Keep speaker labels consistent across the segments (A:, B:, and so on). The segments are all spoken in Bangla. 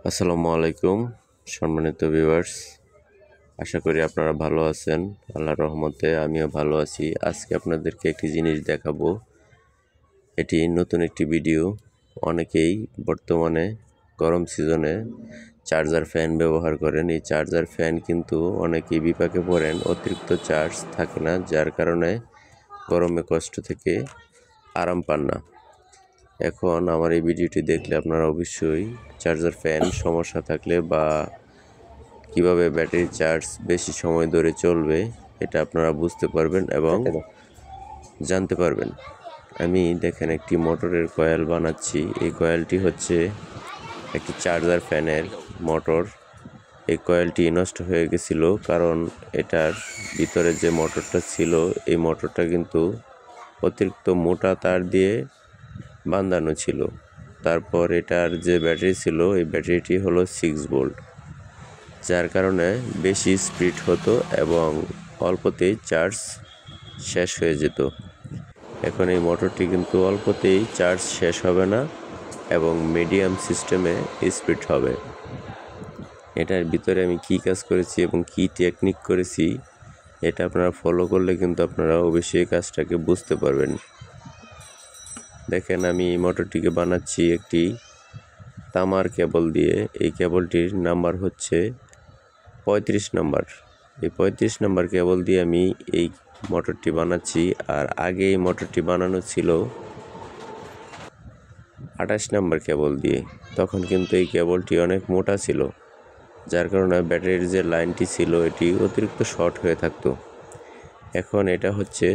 A: আসসালামু আলাইকুম সম্মানিত ভিউয়ার্স, আশা করি আপনারা ভালো আছেন। আল্লাহর রহমতে আমিও ভালো আছি। আজকে আপনাদেরকে একটি জিনিস দেখাবো। এটি নতুন একটি ভিডিও। অনেকেই বর্তমানে গরম সিজনে চার্জার ফ্যান ব্যবহার করেন। এই চার্জার ফ্যান কিন্তু অনেকেই বিপাকে পড়েন, অতিরিক্ত চার্জ থাকে না, যার কারণে গরমে কষ্ট থেকে আরাম পান না। এখন আমার এই ভিডিওটি দেখলে আপনারা অবশ্যই চার্জার ফ্যান সমস্যা থাকলে বা কিভাবে ব্যাটারি চার্জ বেশি সময় ধরে চলবে এটা আপনারা বুঝতে পারবেন এবং জানতে পারবেন। আমি দেখেন একটি মোটরের কয়েল বানাচ্ছি। এই কয়েলটি হচ্ছে একটি চার্জার ফ্যানের মোটর। এই কয়েলটি নষ্ট হয়ে গেছিল, কারণ এটার ভিতরে যে মোটরটা ছিল এই মোটরটা কিন্তু অতিরিক্ত মোটা তার দিয়ে বাঁধানো ছিল। তারপর এটার যে ব্যাটারি ছিল এই ব্যাটারিটি হলো 6 ভোল্ট, যার কারণে বেশি স্পিড হতো এবং অল্পতেই চার্জ শেষ হয়ে যেত। এখন এই মোটরটি কিন্তু অল্পতেই চার্জ শেষ হবে না এবং মিডিয়াম সিস্টেমে স্পিড হবে। এটার ভিতরে আমি কি কাজ করেছি এবং কি টেকনিক করেছি এটা আপনারা ফলো করলে কিন্তু আপনারা অবশ্যই কাজটাকে বুঝতে পারবেন। দেখেন আমি এই মোটরটিকে বানাচ্ছি একটি তামার কেবল দিয়ে। এই কেবলটির নাম্বার হচ্ছে 35 নাম্বার। এই 35 নাম্বার কেবল দিয়ে আমি এই মোটরটি বানাচ্ছি। আর আগে এই মোটরটি বানানো ছিল 28 নাম্বার কেবল দিয়ে। তখন কিন্তু এই কেবলটি অনেক মোটা ছিল, যার কারণে ব্যাটারির যে লাইনটি ছিল এটি অতিরিক্ত শর্ট হয়ে থাকতো। এখন এটা হচ্ছে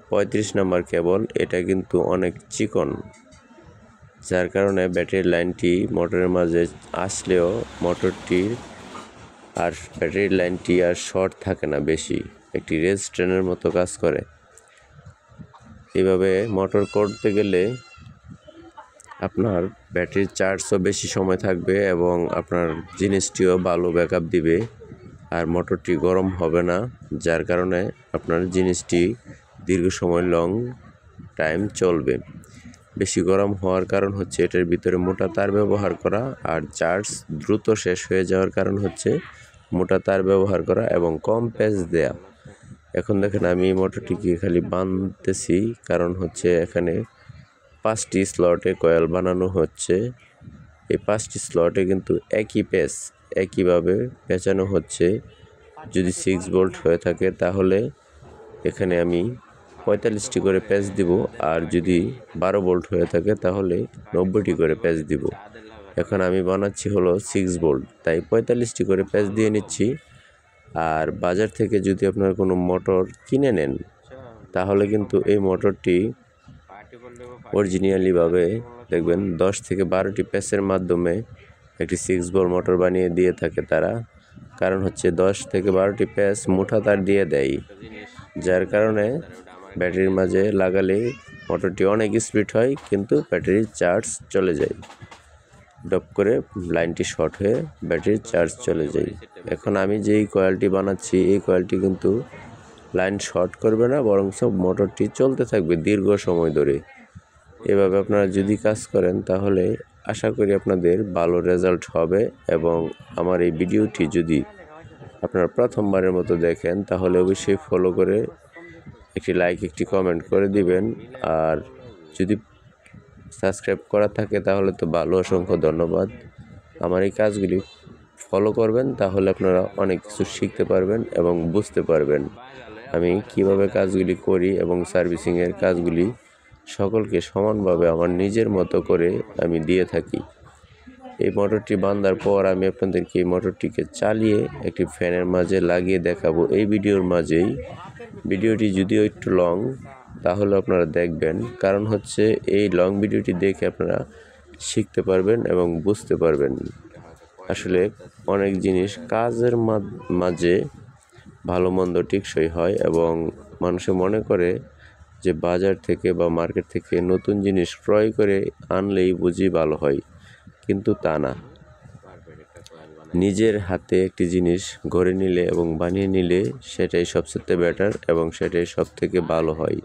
A: 35 নাম্বার কেবল, এটা কিন্তু অনেক চিকন, যার কারণে ব্যাটারির লাইনটি মোটরের মাঝে আসলেও মোটরটির আর ব্যাটারির লাইনটি আর শর্ট থাকে না বেশি, একটি রেজিস্ট্যান্সের মতো কাজ করে। এইভাবে মোটর করতে গেলে আপনার ব্যাটারির চার্জও বেশি সময় থাকবে এবং আপনার জিনিসটিও ভালো ব্যাকআপ দিবে, আর মোটরটি গরম হবে না, যার কারণে আপনার জিনিসটি দীর্ঘ সময় লং টাইম চলবে। বেশি গরম হওয়ার কারণ হচ্ছে এটার ভিতরে মোটা তার ব্যবহার করা, আর চার্জ দ্রুত শেষ হয়ে যাওয়ার কারণ হচ্ছে মোটা তার ব্যবহার করা এবং কম প্যাচ দেয়া। এখন দেখেন আমি এই মোটরটিকে খালি বাঁধতেছি, কারণ হচ্ছে এখানে 5টি স্লটে কয়েল বানানো হচ্ছে। এই 5টি স্লটে কিন্তু একই প্যাচ একইভাবে পেঁচানো হচ্ছে। যদি 6 ভোল্ট হয়ে থাকে তাহলে এখানে আমি 45টি করে প্যাচ দিব, আর যদি 12 ভোল্ট হয়ে থাকে তাহলে 90টি করে প্যাচ দিব। এখন আমি বানাচ্ছি হলো 6 ভোল্ট, তাই 45টি করে প্যাচ দিয়ে নিচ্ছি। আর বাজার থেকে যদি আপনার কোনো মোটর কিনে নেন তাহলে কিন্তু এই মোটরটি অরিজিনালিভাবে দেখবেন 10 থেকে 12টি প্যাচের মাধ্যমে একটি 6 ভোল্ট মোটর বানিয়ে দিয়ে থাকে তারা। কারণ হচ্ছে 10 থেকে 12টি প্যাচ মোটা তার দিয়ে দেয়, যার কারণে ব্যাটারির মাঝে লাগালে মোটরটি অনেক স্পিড হয়, কিন্তু ব্যাটারির চার্জ চলে যায়, ডপ করে লাইনটি শর্ট হয়ে ব্যাটারির চার্জ চলে যায়। এখন আমি যেই কয়েলটি বানাচ্ছি এই কয়েলটি কিন্তু লাইন শর্ট করবে না, বরং সব মোটরটি চলতে থাকবে দীর্ঘ সময় ধরে। এভাবে আপনারা যদি কাজ করেন তাহলে আশা করি আপনাদের ভালো রেজাল্ট হবে। এবং আমার এই ভিডিওটি যদি আপনারা প্রথমবারের মতো দেখেন তাহলে অবশ্যই ফলো করে একটি লাইক একটি কমেন্ট করে দিবেন। আর যদি সাবস্ক্রাইব করা থাকে তাহলে তো ভালো, অসংখ্য ধন্যবাদ। আমার এই কাজগুলি ফলো করবেন তাহলে আপনারা অনেক কিছু শিখতে পারবেন এবং বুঝতে পারবেন আমি কিভাবে কাজগুলি করি, এবং সার্ভিসিংয়ের কাজগুলি সকলকে সমানভাবে আমার নিজের মতো করে আমি দিয়ে থাকি। এই মোটরটি বাঁধার পর আমি আপনাদেরকে এই মোটরটিকে চালিয়ে একটি ফ্যানের মাঝে লাগিয়ে দেখাবো এই ভিডিওর মাঝেই। ভিডিওটি যদিও একটু লং তাহলে আপনারা দেখবেন, কারণ হচ্ছে এই লং ভিডিওটি দেখে আপনারা শিখতে পারবেন এবং বুঝতে পারবেন। আসলে অনেক জিনিস কাজের মাঝে ভালো মন্দ টেকসই হয় এবং মানুষে মনে করে যে বাজার থেকে বা মার্কেট থেকে নতুন জিনিস ক্রয় করে আনলেই বুঝি ভালো হয়, কিন্তু তা না। নিজের হাতে একটি জিনিস গড়ে নিলে এবং বানিয়ে নিলে সেটাই সবচেয়ে বেটার এবং সেটাই সব থেকে ভালো হয়।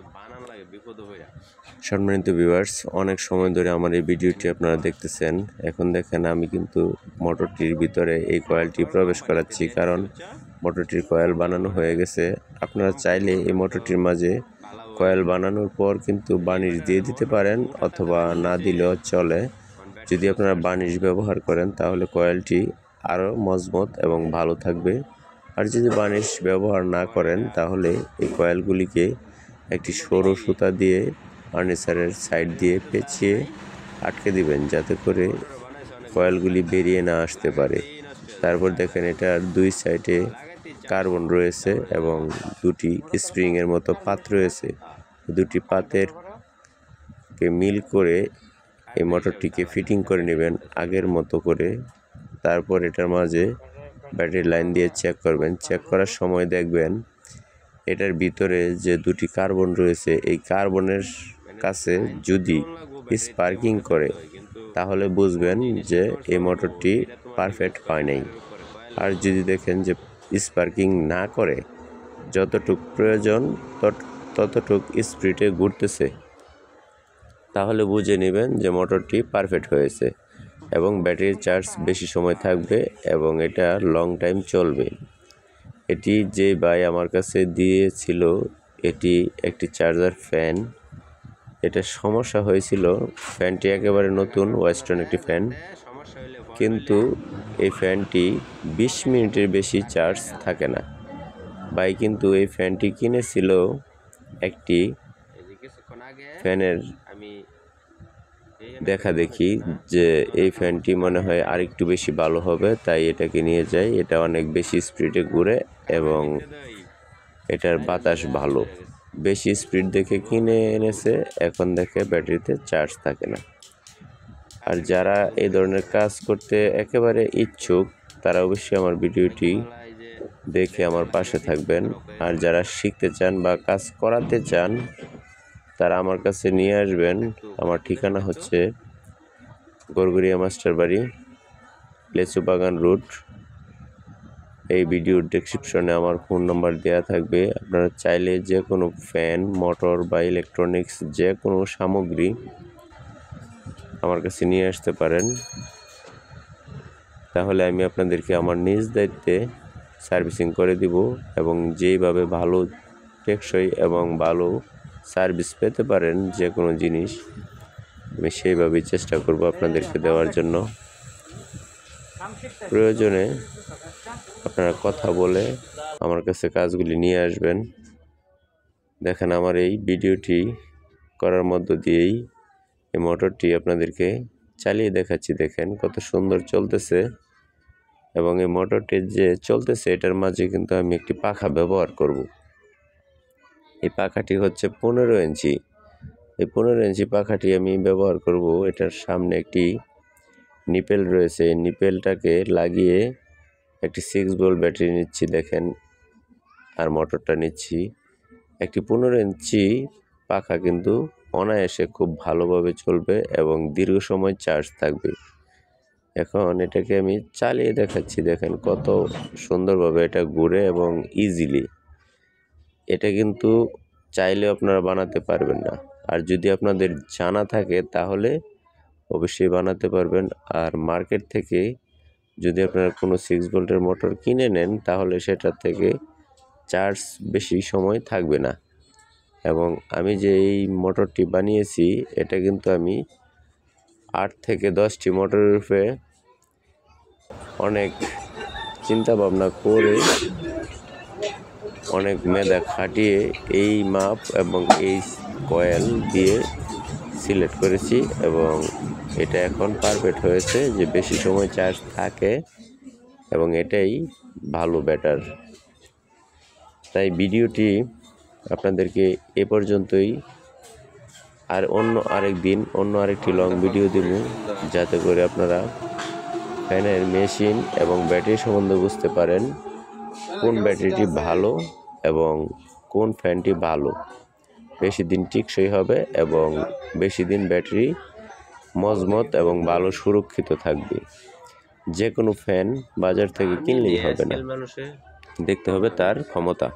A: সম্মানিত ভিউয়ার্স, অনেক সময় ধরে আমার এই ভিডিওটি আপনারা দেখতেছেন। এখন দেখেন আমি কিন্তু মোটরটির ভিতরে এই কয়েলটি প্রবেশ করাচ্ছি, কারণ মোটরটির কয়েল বানানো হয়ে গেছে। আপনারা চাইলে এই মোটরটির মাঝে কয়েল বানানোর পর কিন্তু বার্নিশ দিয়ে দিতে পারেন, অথবা না দিলেও চলে। যদি আপনারা বার্নিশ ব্যবহার করেন তাহলে কয়েলটি আরও মজবুত এবং ভালো থাকবে। আর যদি বার্নিশ ব্যবহার না করেন তাহলে এই কয়েলগুলিকে একটি সরু সুতা দিয়ে ফার্নিচারের সাইড দিয়ে পেঁচিয়ে আটকে দিবেন, যাতে করে কয়েলগুলি বেরিয়ে না আসতে পারে। তারপর দেখেন এটার দুই সাইডে কার্বন রয়েছে এবং দুটি স্প্রিংয়ের মতো পাত রয়েছে। দুটি পাতের মিল করে এই মোটরটিকে ফিটিং করে নেবেন আগের মতো করে। তারপর এটার মাঝে ব্যাটারি লাইন দিয়ে চেক করবেন। চেক করার সময় দেখবেন এটার ভিতরে যে দুটি কার্বন রয়েছে, এই কার্বনের কাছে যদি স্পার্কিং করে তাহলে বুঝবেন যে এই মোটরটি পারফেক্ট হয় নাই। আর যদি দেখেন যে স্পার্কিং না করে, যতটুক প্রয়োজন ততটুক স্পিডে ঘুরতেছে, তাহলে বুঝে নেবেন যে মোটরটি পারফেক্ট হয়েছে এবং ব্যাটারির চার্জ বেশি সময় থাকবে এবং এটা লং টাইম চলবে। এটি যে ভাই আমার কাছে দিয়েছিল, এটি একটি চার্জার ফ্যান। এটা সমস্যা হয়েছিল, ফ্যানটি একেবারে নতুন ওয়েস্টার্ন একটি ফ্যান, কিন্তু এই ফ্যানটি 20 মিনিটের বেশি চার্জ থাকে না। ভাই কিন্তু এই ফ্যানটি কিনেছিল একটি ফ্যানের দেখা দেখি যে এই ফ্যানটি মনে হয় আরেকটু বেশি ভালো হবে, তাই এটাকে নিয়ে যাই। এটা অনেক বেশি স্পিডে ঘুরে এবং এটার বাতাস ভালো। বেশি স্পিড দেখে কিনে এনেছে, এখন দেখে ব্যাটারিতে চার্জ থাকে না। আর যারা এই ধরনের কাজ করতে একেবারে ইচ্ছুক তারা অবশ্যই আমার ভিডিওটি দেখে আমার পাশে থাকবেন। আর যারা শিখতে চান বা কাজ করাতে চান তারা আমার কাছে নিয়ে আসবেন। আমার ঠিকানা হচ্ছে গড়গড়িয়া মাস্টার বাড়ি, লেচু বাগান রোড। এই ভিডিওর ডেসক্রিপশনে আমার ফোন নাম্বার দেওয়া থাকবে। আপনারা চাইলে যে কোনো ফ্যান, মোটর বা ইলেকট্রনিক্স যে কোনো সামগ্রী আমার কাছে নিয়ে আসতে পারেন। তাহলে আমি আপনাদেরকে আমার নিজ দায়িত্বে সার্ভিসিং করে দিব এবং যেইভাবে ভালো টেকসই এবং ভালো সার্ভিস পেতে পারেন যে কোনো জিনিস, আমি সেইভাবেই চেষ্টা করব আপনাদেরকে দেওয়ার জন্য। প্রয়োজনে আপনারা কথা বলে আমার কাছে কাজগুলি নিয়ে আসবেন। দেখেন আমার এই ভিডিওটি করার মধ্য দিয়েই এই মোটরটি আপনাদেরকে চালিয়ে দেখাচ্ছি। দেখেন কত সুন্দর চলতেছে এবং এই মোটরটি যে চলতেছে এটার মাঝে কিন্তু আমি একটি পাখা ব্যবহার করব। এই পাখাটি হচ্ছে 15 ইঞ্চি। এই 15 ইঞ্চি পাখাটি আমি ব্যবহার করব। এটার সামনে একটি নিপেল রয়েছে, এই নিপেলটাকে লাগিয়ে একটি 6 ভোল্ট ব্যাটারি নিচ্ছি দেখেন, আর মোটরটা নিচ্ছি। একটি 15 ইঞ্চি পাখা কিন্তু অনায়াসে খুব ভালোভাবে চলবে এবং দীর্ঘ সময় চার্জ থাকবে। এখন এটাকে আমি চালিয়ে দেখাচ্ছি। দেখেন কত সুন্দরভাবে এটা ঘুরে এবং ইজিলি। এটা কিন্তু চাইলে আপনারা বানাতে পারবেন না, আর যদি আপনাদের জানা থাকে তাহলে অবশ্যই বানাতে পারবেন। আর মার্কেট থেকে যদি আপনারা কোনো 6 ভোল্টের মোটর কিনে নেন তাহলে সেটার থেকে চার্জ বেশি সময় থাকবে না। এবং আমি যে এই মোটরটি বানিয়েছি এটা কিন্তু আমি 8 থেকে 10টি মোটরের উপরে অনেক চিন্তা ভাবনা করে, অনেক মেধা খাটিয়ে এই মাপ এবং এই কয়েল দিয়ে সিলেক্ট করেছি এবং এটা এখন পারফেক্ট হয়েছে যে বেশি সময় চার্জ থাকে এবং এটাই ভালো বেটার। তাই ভিডিওটি আপনাদেরকে এ পর্যন্তই। আর অন্য আরেকটি লং ভিডিও দেব, যাতে করে আপনারা ফ্যানের মেশিন এবং ব্যাটারি সম্বন্ধে বুঝতে পারেন কোন ব্যাটারিটি ভালো এবং কোন ফ্যানটি ভালো, বেশি দিন টিকসই হবে এবং বেশি দিন ব্যাটারি মজবুত এবং ভালো সুরক্ষিত থাকবে। যে কোনো ফ্যান বাজার থেকে কিনলেই হবে না, দেখতে হবে তার ক্ষমতা।